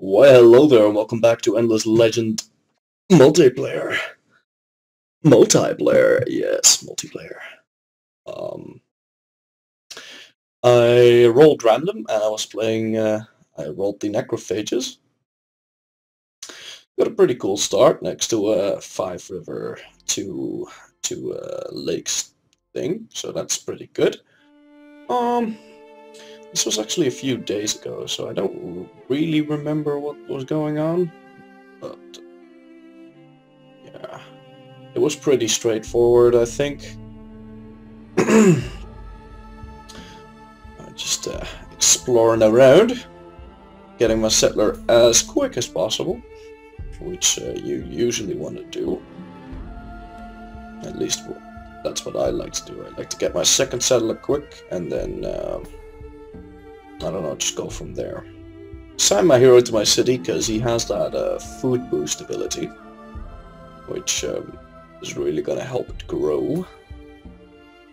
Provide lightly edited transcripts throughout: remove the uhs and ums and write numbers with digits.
Well, hello there, and welcome back to Endless Legend multiplayer. Multiplayer, yes, multiplayer. Um, I rolled random, and I was playing. I rolled the Necrophages. Got a pretty cool start next to a 5 river, two lakes thing, so that's pretty good. Um, this was actually a few days ago, so I don't really remember what was going on, but yeah. It was pretty straightforward, I think. Just exploring around, getting my settler as quick as possible, which you usually want to do. At least that's what I like to do. I like to get my second settler quick, and then, I don't know, just go from there. Assign my hero to my city, because he has that food boost ability, which is really going to help it grow.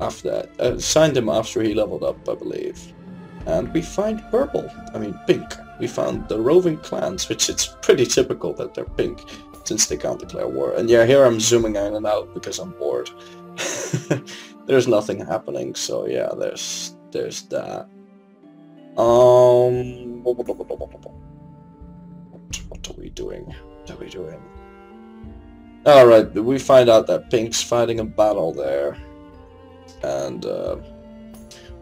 After that, I assigned him after he leveled up, I believe. And we find pink. We found the roving clans, which it's pretty typical that they're pink, since they can't declare war. And yeah, here I'm zooming in and out because I'm bored. There's nothing happening, so yeah, there's that. What are we doing? What are we doing? Alright, we find out that pink's fighting a battle there. And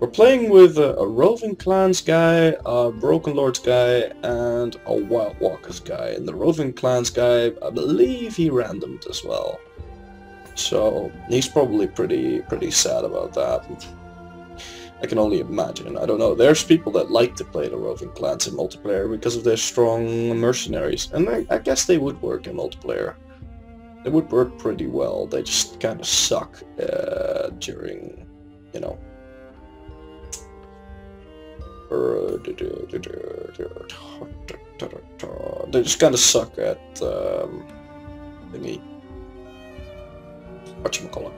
we're playing with a Roving Clans guy, a Broken Lords guy, and a Wild Walkers guy. And the Roving Clans guy, I believe he randomed as well. So he's probably pretty sad about that. I can only imagine. I don't know. There's people that like to play the Roving Clans in multiplayer because of their strong mercenaries. And I guess they would work in multiplayer. They would work pretty well. They just kind of suck during, you know. They just kind of suck at thingy. Whatchamacallit?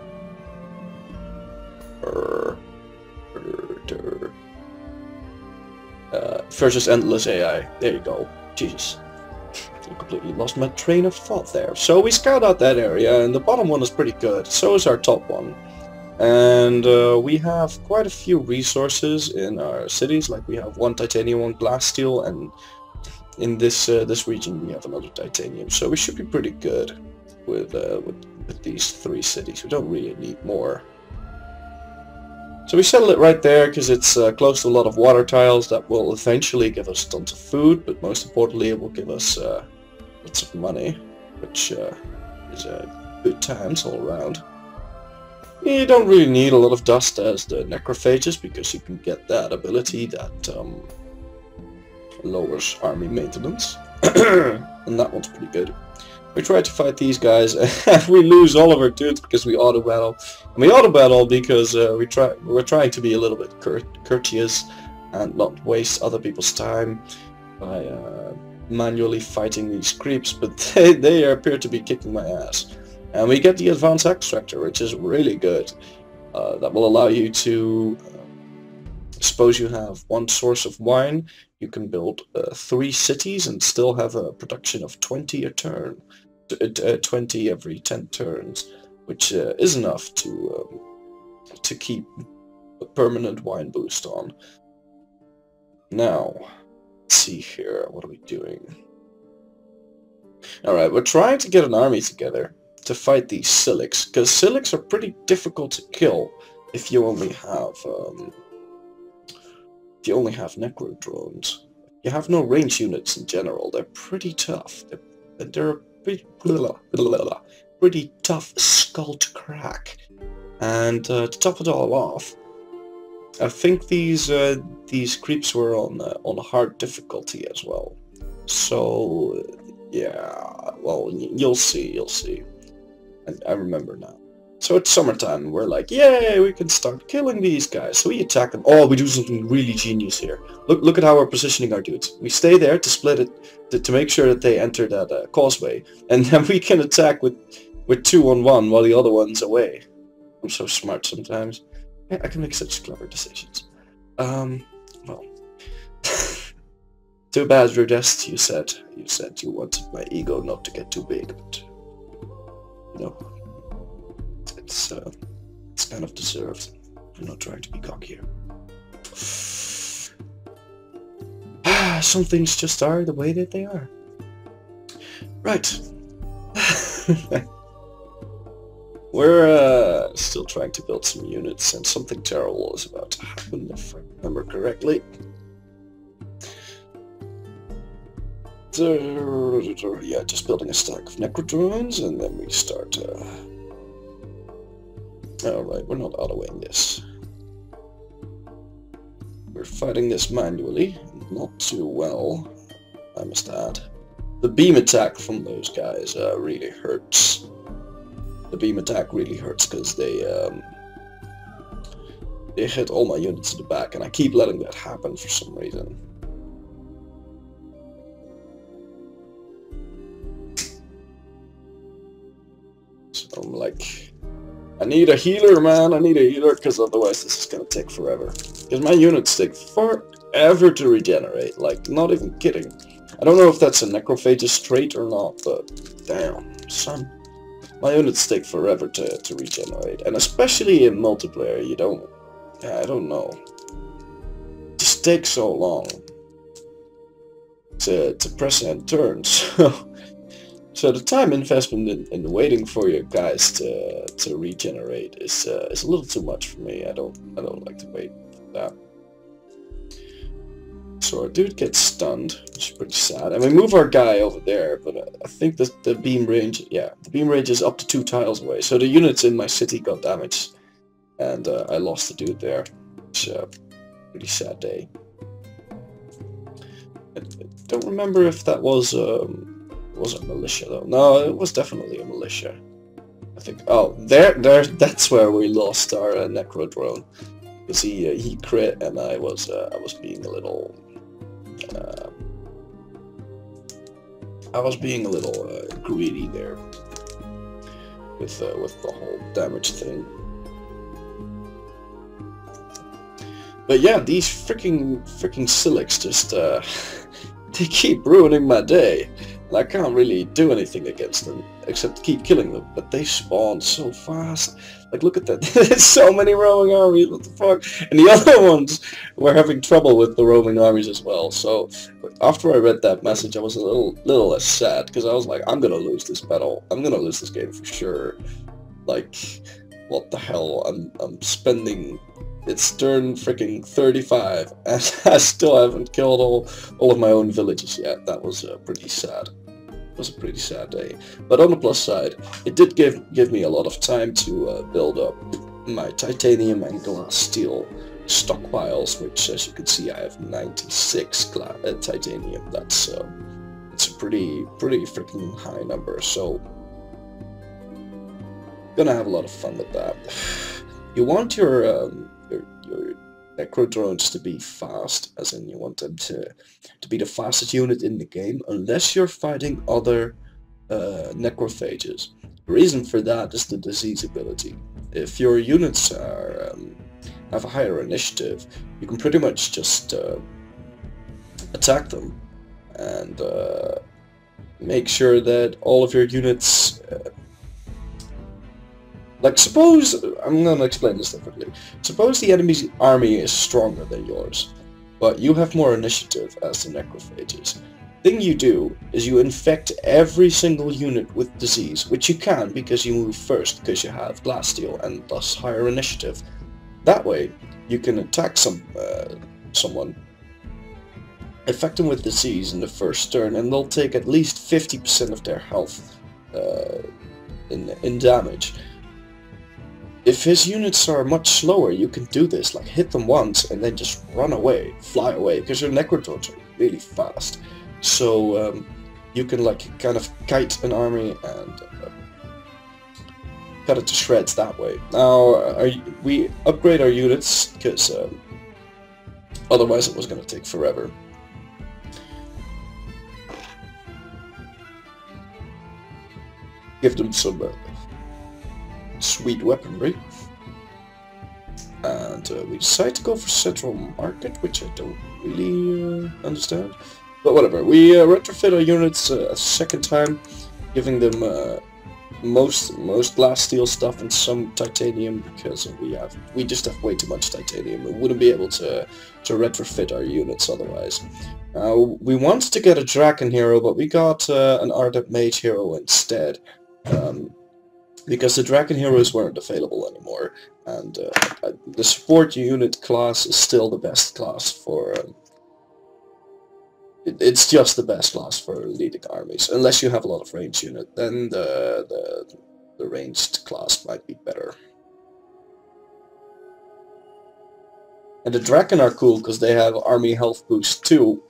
Versus endless AI. There you go. Jesus. I completely lost my train of thought there. So we scout out that area, and the bottom one is pretty good. So is our top one. And we have quite a few resources in our cities. Like we have 1 titanium, 1 glass steel, and in this region we have another titanium. So we should be pretty good with these 3 cities. We don't really need more. So we settle it right there because it's close to a lot of water tiles that will eventually give us tons of food, but most importantly it will give us lots of money, which is good times all around. You don't really need a lot of dust as the Necrophages because you can get that ability that lowers army maintenance, and that one's pretty good. We try to fight these guys, and we lose all of our dudes because we auto-battle. And we auto-battle because we're trying to be a little bit courteous and not waste other people's time by manually fighting these creeps, but they appear to be kicking my ass. And we get the advanced extractor, which is really good. That will allow you to, suppose you have 1 source of wine, you can build 3 cities and still have a production of 20 a turn. 20 every 10 turns, which is enough to keep a permanent wine boost on. Now, let's see here, what are we doing? Alright, we're trying to get an army together to fight these Silics, because Silics are pretty difficult to kill if you only have Necro drones. You have no range units in general. They're pretty tough. They're pretty tough skull to crack. And to top it all off, I think these creeps were on hard difficulty as well. So yeah, well, you'll see. I remember now. So it's summertime, and we're like, yay, we can start killing these guys. So we attack them. Oh, we do something really genius here. Look at how we're positioning our dudes. We stay there to split it, to make sure that they enter that causeway. And then we can attack with 2 on 1 while the other one's away. I'm so smart sometimes. I can make such clever decisions. Well. too bad, Rudest. You said you wanted my ego not to get too big, but you know, it's kind of deserved. I'm not trying to be cocky here. Some things just are the way that they are. Right. We're still trying to build some units, and something terrible is about to happen, if I remember correctly. Yeah, just building a stack of Necrodrones, and then we start... Alright, we're not autoing this. We're fighting this manually, not too well, I must add. The beam attack from those guys really hurts. The beam attack really hurts because they hit all my units in the back, and I keep letting that happen for some reason. So I'm like, I need a healer, man. I need a healer, because otherwise this is gonna take forever. Because my units take forever to regenerate. Like, not even kidding. I don't know if that's a Necrophages trait or not, but damn, son. My units take forever to regenerate. And especially in multiplayer, you don't... Yeah, I don't know. It just takes so long to press end turn, so the time investment in waiting for your guys to regenerate is a little too much for me. I don't like to wait for that. So our dude gets stunned, which is pretty sad. And we move our guy over there, but I think the beam range, yeah, the beam range is up to 2 tiles away. So the units in my city got damaged, and I lost the dude there. Which pretty sad day. I don't remember if that was a militia though. No, it was definitely a militia. I think. Oh, there. That's where we lost our Necrodrone, because he crit, and I was being a little. I was being a little greedy there with the whole damage thing. But yeah, these freaking Silics just they keep ruining my day. And I can't really do anything against them, except keep killing them, but they spawn so fast. Like, look at that, there's so many roaming armies, what the fuck? And the other ones were having trouble with the roaming armies as well, so after I read that message, I was a little less sad, because I was like, I'm gonna lose this battle, I'm gonna lose this game for sure. Like, what the hell, I'm spending... It's turn freaking 35, and I still haven't killed all of my own villages yet. That was pretty sad. It was a pretty sad day. But on the plus side, it did give me a lot of time to build up my titanium and glass steel stockpiles, which, as you can see, I have 96 titanium. That's it's a pretty freaking high number. So, gonna have a lot of fun with that. You want your Necrodrones to be fast, as in you want them to be the fastest unit in the game, unless you're fighting other Necrophages. The reason for that is the disease ability. If your units have a higher initiative, you can pretty much just attack them and make sure that all of your units... Like, suppose, I'm gonna explain this differently. Suppose the enemy's army is stronger than yours, but you have more initiative as the Necrophages. Thing you do is you infect every single unit with disease, which you can because you move first, because you have glass steel and thus higher initiative. That way, you can attack someone, infect them with disease in the first turn, and they'll take at least 50% of their health in damage. If his units are much slower, you can do this, like hit them once and then just run away, fly away, because your Necrodrones are really fast. So you can like kind of kite an army and cut it to shreds that way. Now we upgrade our units because otherwise it was going to take forever. Give them some sweet weaponry, and we decide to go for Central Market, which I don't really understand, But whatever, we retrofit our units a second time, giving them most glass steel stuff and some titanium, because we just have way too much titanium. We wouldn't be able to retrofit our units otherwise. We wanted to get a Draken hero, but we got an Ardent Mage hero instead, because the Draken heroes weren't available anymore, and the support unit class is still the best class for. It's just the best class for leading armies, unless you have a lot of ranged unit. Then the ranged class might be better. And the Draken are cool because they have army health boost too,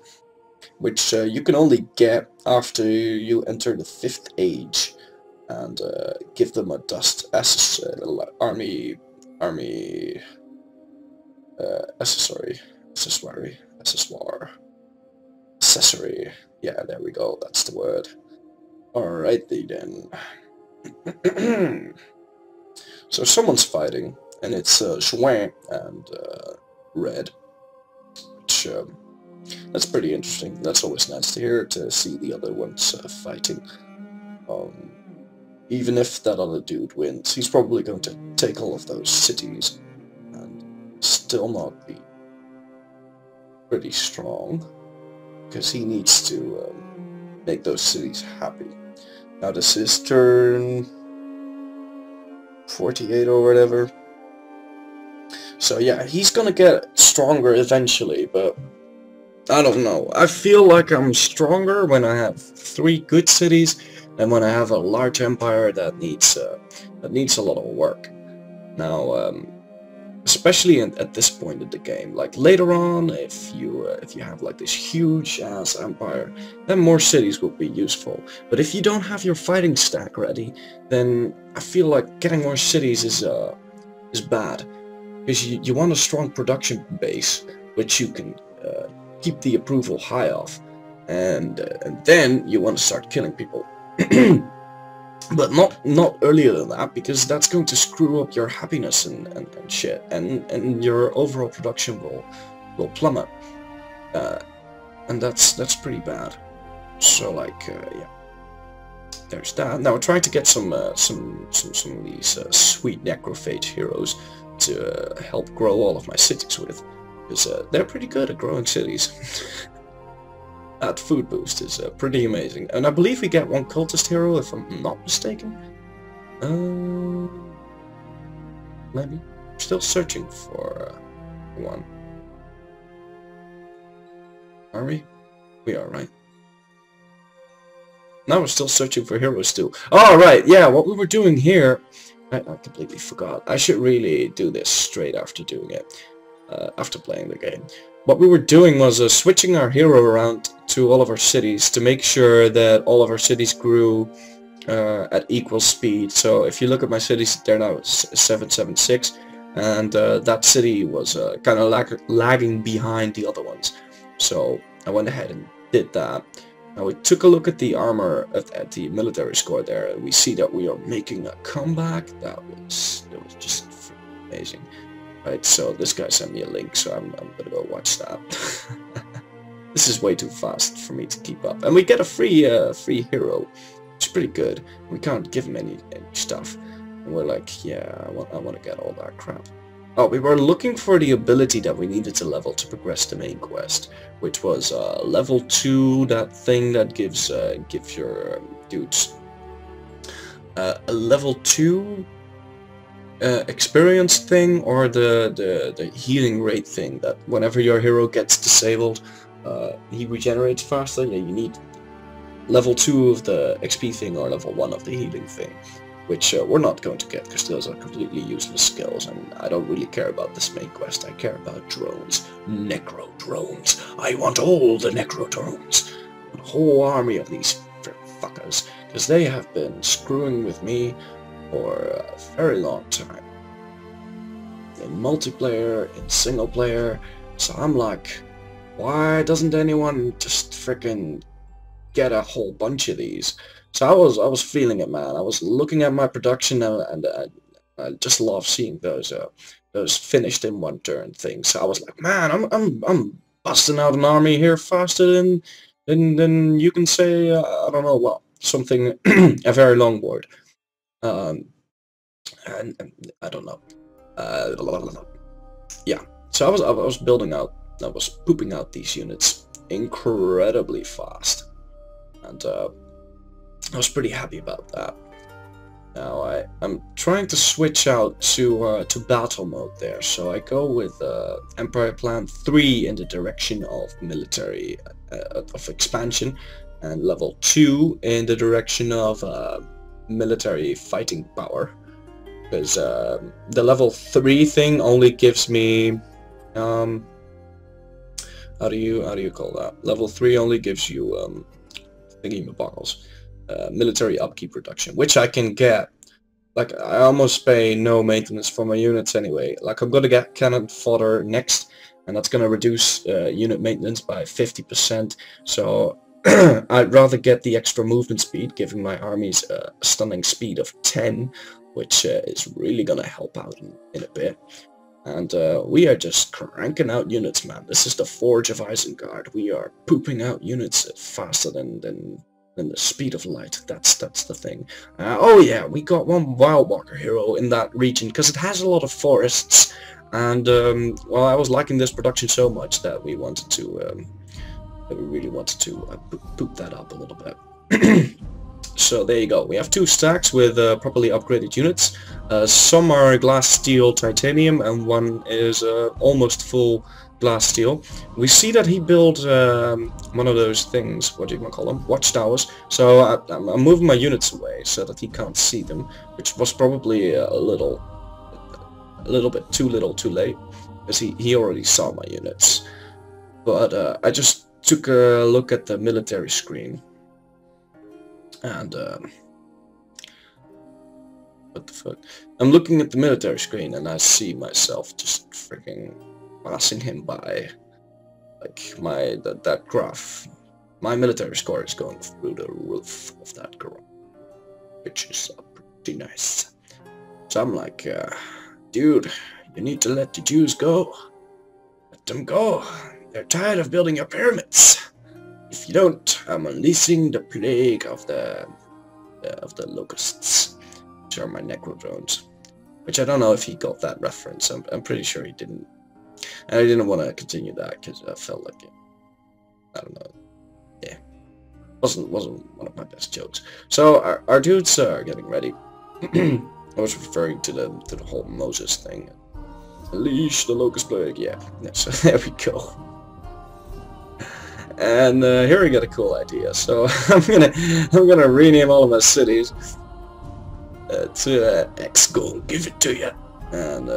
which you can only get after you enter the 5th age, and give them a dust army accessory. Yeah, there we go. That's the word. Alrighty then. So someone's fighting, and it's Schwang and Red, which that's pretty interesting. That's always nice to hear, to see the other ones fighting. Even if that other dude wins, he's probably going to take all of those cities and still not be pretty strong, because he needs to make those cities happy. Now this is turn 48 or whatever. So yeah, he's gonna get stronger eventually, but I don't know. I feel like I'm stronger when I have 3 good cities than when I have a large empire that needs a lot of work. Now, especially at this point in the game, like later on, if you have like this huge ass empire, then more cities will be useful. But if you don't have your fighting stack ready, then I feel like getting more cities is bad, because you want a strong production base, which you can keep the approval high of, and then you want to start killing people. But not earlier than that, because that's going to screw up your happiness and shit, and your overall production will plummet, and that's pretty bad. So like yeah, there's that. Now we're trying to get some of these sweet necrophage heroes to help grow all of my cities with, because they're pretty good at growing cities. That food boost is pretty amazing. And I believe we get 1 cultist hero, if I'm not mistaken. Maybe. I'm still searching for one. Are we? We are, right? Now we're still searching for heroes too. Oh, right, yeah, what we were doing here... I completely forgot. I should really do this straight after doing it. After playing the game. What we were doing was switching our hero around to all of our cities to make sure that all of our cities grew at equal speed. So if you look at my cities, they're now 776, and that city was kind of lagging behind the other ones. So I went ahead and did that. Now we took a look at the armor at the military score there, and we see that we are making a comeback. That was just amazing. Right, so this guy sent me a link, so I'm gonna go watch that. This is way too fast for me to keep up, and we get a free hero, which is pretty good. We can't give him any stuff, and we're like, yeah, I want to get all that crap. Oh, we were looking for the ability that we needed to level to progress the main quest, which was level 2, that thing that gives your dudes a level 2 experience thing, or the healing rate thing, that whenever your hero gets disabled, he regenerates faster. Yeah, you need level 2 of the XP thing or level 1 of the healing thing, which we're not going to get because those are completely useless skills, and I don't really care about this main quest. I care about drones. Necro drones. I want all the necro drones. A whole army of these fuckers, because they have been screwing with me for a very long time. In multiplayer, in single player, so I'm like, why doesn't anyone just frickin' get a whole bunch of these? So I was feeling it, man. I was looking at my production, and I just love seeing those finished in 1 turn things. So I was like, man, I'm busting out an army here faster than then you can say I don't know what, something a very long word. Um, and I don't know. Yeah. So I was building out. I was pooping out these units incredibly fast, and I was pretty happy about that. Now I'm trying to switch out to battle mode there, so I go with Empire Plan 3 in the direction of military of expansion, and level 2 in the direction of military fighting power, because the level 3 thing only gives me how do you call that? Level 3 only gives you thingy-maboggles. Military upkeep reduction, which I can get. Like, I almost pay no maintenance for my units anyway. Like, I'm gonna get cannon fodder next, and that's gonna reduce unit maintenance by 50%. So I'd rather get the extra movement speed, giving my armies a stunning speed of 10, which is really gonna help out in a bit. And we are just cranking out units, man. This is the Forge of Isengard. We are pooping out units faster than the speed of light. That's the thing. Oh yeah, we got one Wildwalker hero in that region because it has a lot of forests, and well, I was liking this production so much that we wanted to, that we really wanted to poop that up a little bit. So there you go. We have 2 stacks with properly upgraded units. Some are glass, steel, titanium, and one is almost full glass steel. We see that he built one of those things, what do you want to call them? Watchtowers. So I'm moving my units away so that he can't see them, which was probably a little bit too little too late, because he already saw my units. But I just took a look at the military screen, and what the fuck? I'm looking at the military screen and I see myself just freaking passing him by. Like that graph. My military score is going through the roof of that graph, which is pretty nice. So I'm like, dude, you need to let the Jews go. Let them go. They're tired of building your pyramids. If you don't, I'm unleashing the plague of the locusts, which are my necro drones. Which I don't know if he got that reference. I'm pretty sure he didn't. And I didn't want to continue that because I felt like it. I don't know. Yeah, wasn't one of my best jokes. So our dudes are getting ready. I was referring to the whole Moses thing. Unleash the locust plague. Yeah. So there we go. And here we got a cool idea. So I'm gonna rename all of my cities to X. Go give it to you. And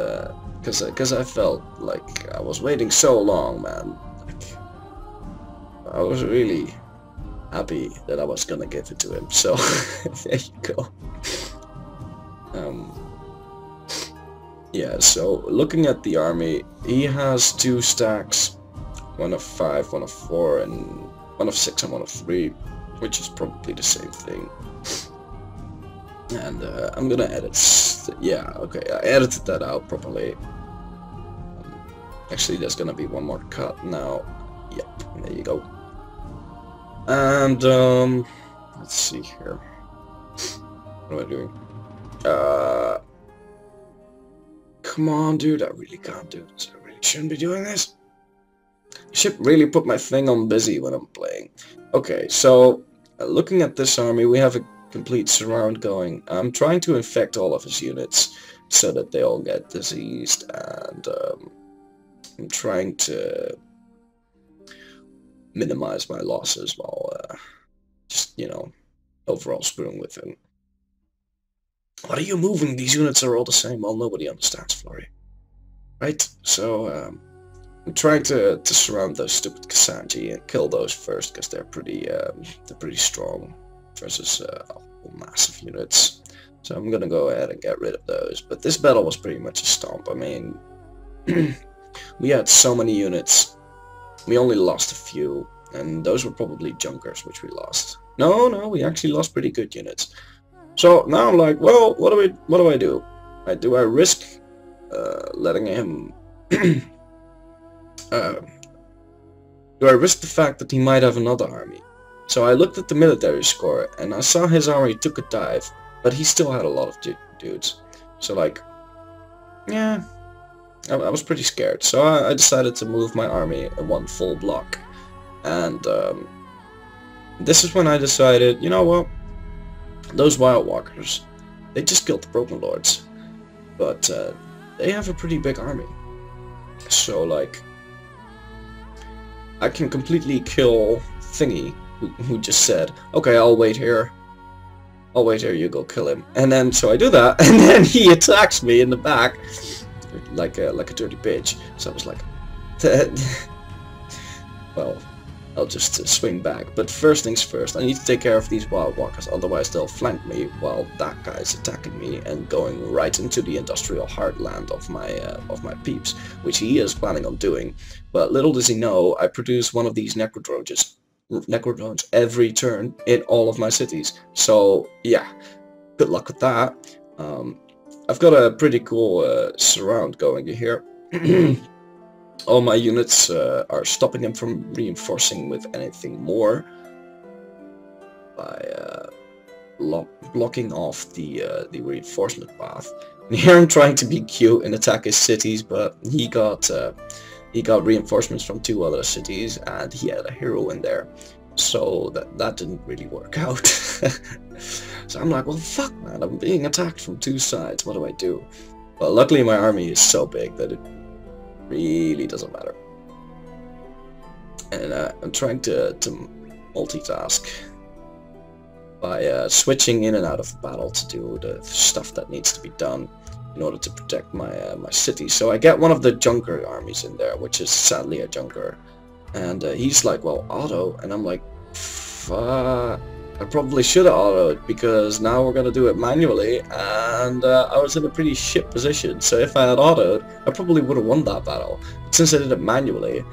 because I felt like I was waiting so long, man. Like, I was really happy that I was gonna give it to him. So there you go. Yeah. So looking at the army, he has 2 stacks. 1 of 5, 1 of 4, and 1 of 6 and 1 of 3, which is probably the same thing. And I'm gonna edit. Yeah, okay, I edited that out properly. Actually, there's gonna be one more cut now. Yep, there you go. And let's see here. What am I doing? Come on, dude. I really can't do this. I really shouldn't be doing this. I should really put my thing on busy when I'm playing. Okay, so looking at this army, we have a complete surround going. I'm trying to infect all of his units so that they all get diseased, and I'm trying to minimize my losses while just, you know, overall screwing with him. What are you moving? These units are all the same. Well, nobody understands Florry. Right? So, I'm trying to surround those stupid Kasanji and kill those first, because they're pretty strong versus a whole mass of units. So I'm gonna go ahead and get rid of those. But this battle was pretty much a stomp. I mean, we had so many units. We only lost a few, and those were probably junkers, which we lost. No, we actually lost pretty good units. So now I'm like, well, what do I do? Do I risk do I risk the fact that he might have another army? So I looked at the military score, and I saw his army took a dive, but he still had a lot of dudes. So like, yeah, I was pretty scared. So I decided to move my army in one full block. And this is when I decided, you know what, those Wild Walkers, they just killed the Broken Lords, but they have a pretty big army. So like, I can completely kill Thingy, who just said, okay, I'll wait here, you go kill him. And then, so I do that, and then he attacks me in the back, like a dirty bitch. So I was like, well, I'll just swing back. But first things first, I need to take care of these Wild Walkers, otherwise they'll flank me while that guy's attacking me and going right into the industrial heartland of my peeps, which he is planning on doing. But little does he know, I produce one of these Necrodrones every turn in all of my cities. So yeah, good luck with that. I've got a pretty cool surround going here. All my units are stopping him from reinforcing with anything more by blocking off the reinforcement path. And here I'm trying to be cute and attack his cities, but he got reinforcements from 2 other cities, and he had a hero in there, so that didn't really work out. So I'm like, well, fuck, man, I'm being attacked from 2 sides. What do I do? Well, luckily my army is so big that it really doesn't matter. And I'm trying to multitask by switching in and out of the battle to do the stuff that needs to be done in order to protect my my city. So I get one of the Junker armies in there, which is sadly a Junker, and he's like, well, auto, and I'm like, fuck, I probably should have autoed, because now we're gonna do it manually, and I was in a pretty shit position. So if I had autoed, I probably would have won that battle. But since I did it manually,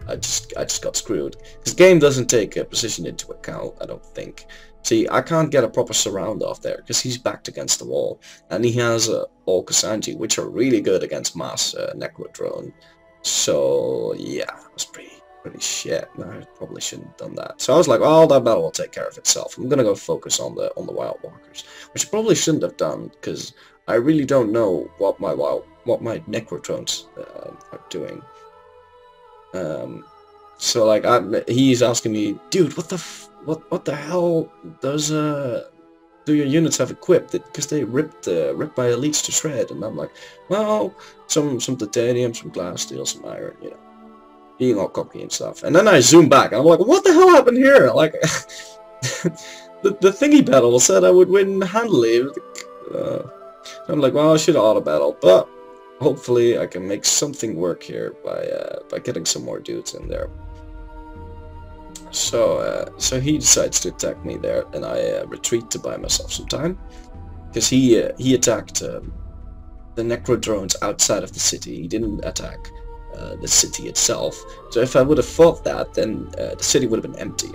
I just got screwed. This game doesn't take a position into account, I don't think. See, I can't get a proper surround off there because he's backed against the wall, and he has all Kasanji, which are really good against mass Necrodrone. So yeah, it was pretty shit. No, I probably shouldn't have done that. So I was like, well, that battle will take care of itself. I'm gonna go focus on the Wild Walkers, which I probably shouldn't have done because I really don't know what my Necrodrones are doing. So like, he's asking me, dude, what the hell does do your units have equipped? Because they ripped my elites to shred. And I'm like, well, some titanium, some glass, steel, some iron, you know, being all cocky and stuff. And then I zoom back, and I'm like, what the hell happened here? Like, the thingy battle said I would win handily. I'm like, well, I should have auto battled, but hopefully I can make something work here by getting some more dudes in there. So he decides to attack me there, and I retreat to buy myself some time, because he attacked the Necrodrones outside of the city. He didn't attack the city itself. So if I would have fought that, then the city would have been empty.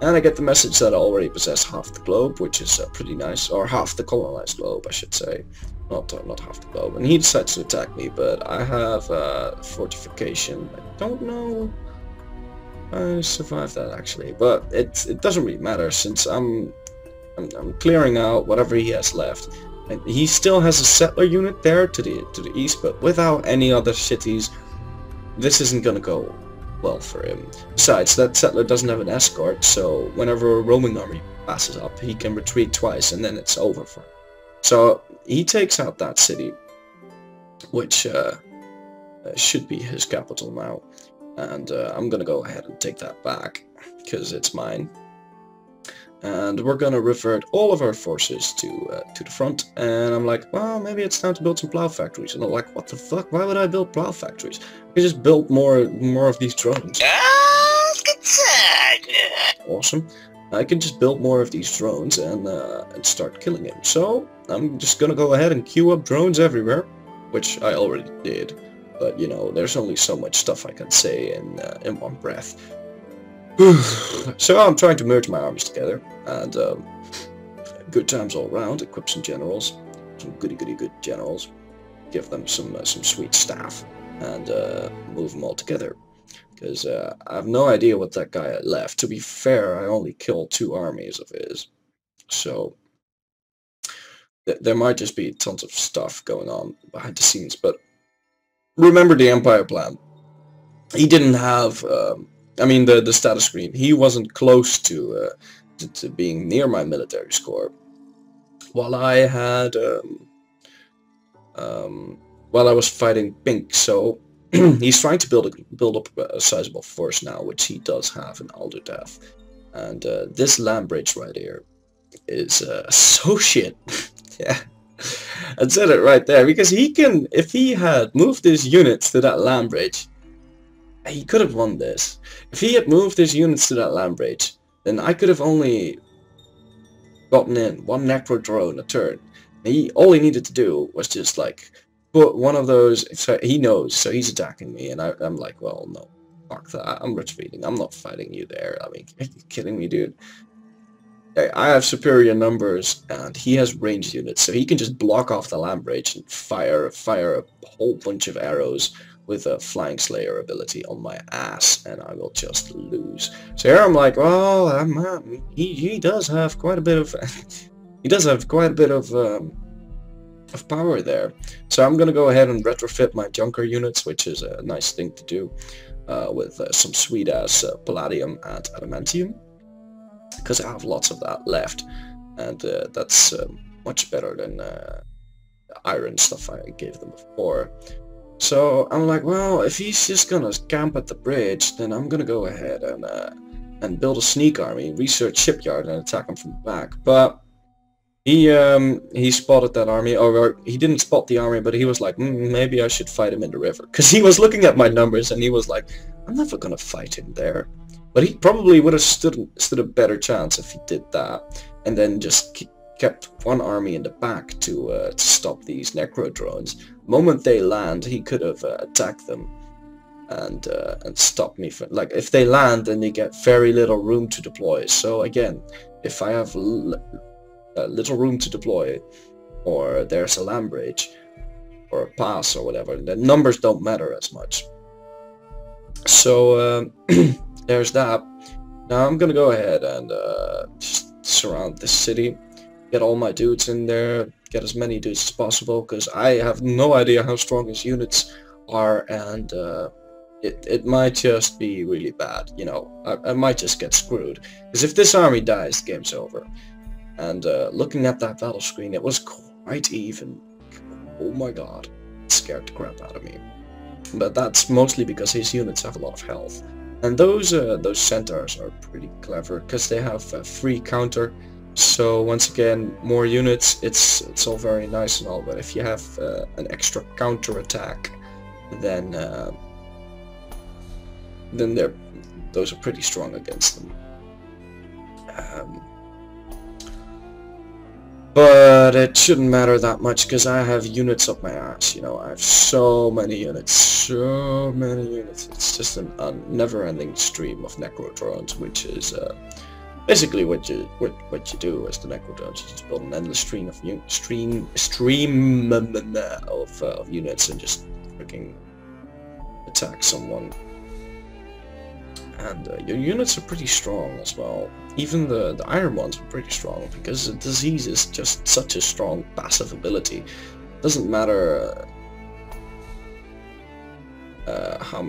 And I get the message that I already possess half the globe, which is pretty nice, or half the colonized globe, I should say. Not half the globe. And he decides to attack me, but I have fortification. I don't know. I survived that actually, but it doesn't really matter since I'm clearing out whatever he has left. And he still has a settler unit there to the east, but without any other cities, this isn't gonna go well for him. Besides, that settler doesn't have an escort, so whenever a roaming army passes up, he can retreat twice and then it's over for him. So he takes out that city, which should be his capital now. And I'm gonna go ahead and take that back, because it's mine. And we're gonna revert all of our forces to the front. And I'm like, well, maybe it's time to build some plow factories. And I'm like, what the fuck? Why would I build plow factories? I could just build more of these drones. Awesome. I can just build more of these drones and start killing him. So I'm just gonna go ahead and queue up drones everywhere, which I already did. But you know, there's only so much stuff I can say in one breath. So I'm trying to merge my armies together, and good times all around. Equip some generals, some goody good generals. Give them some sweet staff, and move them all together. because I have no idea what that guy had left. To be fair, I only killed 2 armies of his, so there might just be tons of stuff going on behind the scenes. But remember the Empire plan. He didn't have, I mean, the status screen. He wasn't close to being near my military score. While I had, while I was fighting Pink, so he's trying to build up a sizable force now, which he does have in Alderdeath. And this land bridge right here is so shit. Yeah, I said it right there, because he can, if he had moved his units to that land bridge, he could have won this. If he had moved his units to that land bridge, then I could have only gotten in 1 necro drone a turn. All he needed to do was just like put one of those. So he knows, so he's attacking me, and I'm like, well, no, fuck that. I'm retreating. I'm not fighting you there. I mean, are you kidding me, dude? I have superior numbers, and he has ranged units, so he can just block off the land bridge and fire a whole bunch of arrows with a Flying Slayer ability on my ass, and I will just lose. So here I'm like, well, he does have quite a bit of he does have quite a bit of power there. So I'm gonna go ahead and retrofit my Junker units, which is a nice thing to do, with some sweet ass Palladium and Adamantium, because I have lots of that left, and that's much better than the iron stuff I gave them before. So I'm like, well, if he's just gonna camp at the bridge, then I'm gonna go ahead and build a sneak army, research shipyard, and attack him from the back. But he spotted that army, or he didn't spot the army, but he was like, maybe I should fight him in the river, because he was looking at my numbers and he was like, I'm never gonna fight him there. But he probably would have stood a better chance if he did that, and then just kept 1 army in the back to stop these necro drones. The moment they land, he could have attacked them and stop me from, like, if they land, then they get very little room to deploy. So again, if I have little room to deploy, or there's a land bridge or a pass or whatever, the numbers don't matter as much. So there's that. Now I'm gonna go ahead and just surround this city, get all my dudes in there, get as many dudes as possible, because I have no idea how strong his units are, and it might just be really bad, you know. I might just get screwed, because if this army dies, the game's over. And looking at that battle screen, it was quite even. Oh my god, it scared the crap out of me. But that's mostly because his units have a lot of health. And those centaurs are pretty clever, because they have a free counter. So once again, more units, it's all very nice and all, but if you have an extra counter attack, then those are pretty strong against them. But it shouldn't matter that much, because I have units up my ass, you know. I have so many units. It's just a never-ending stream of necro drones, which is basically what you do as the necro drones. You just build an endless stream of units and just freaking attack someone. And your units are pretty strong as well. Even the iron ones are pretty strong, because the disease is just such a strong passive ability. It doesn't matter how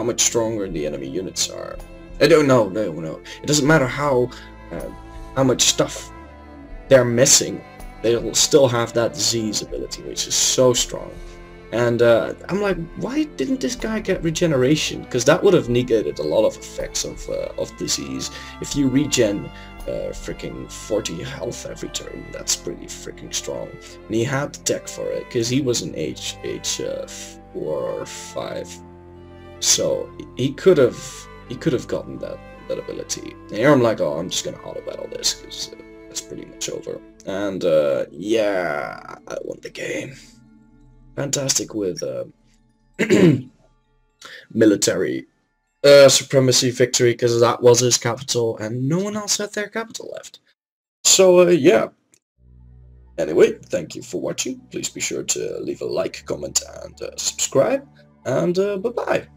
much stronger the enemy units are. No. It doesn't matter how much stuff they're missing. They'll still have that disease ability, which is so strong. And I'm like, why didn't this guy get regeneration? Because that would have negated a lot of effects of disease. If you regen freaking 40 health every turn, that's pretty freaking strong. And he had the tech for it, because he was an age 4 or 5. So he could have gotten that ability. And here I'm like, oh, I'm just gonna auto battle this, because that's pretty much over. And yeah, I won the game. Fantastic with military supremacy victory, because that was his capital and no one else had their capital left. So yeah, Anyway, thank you for watching. Please be sure to leave a like, comment, and subscribe. And bye-bye.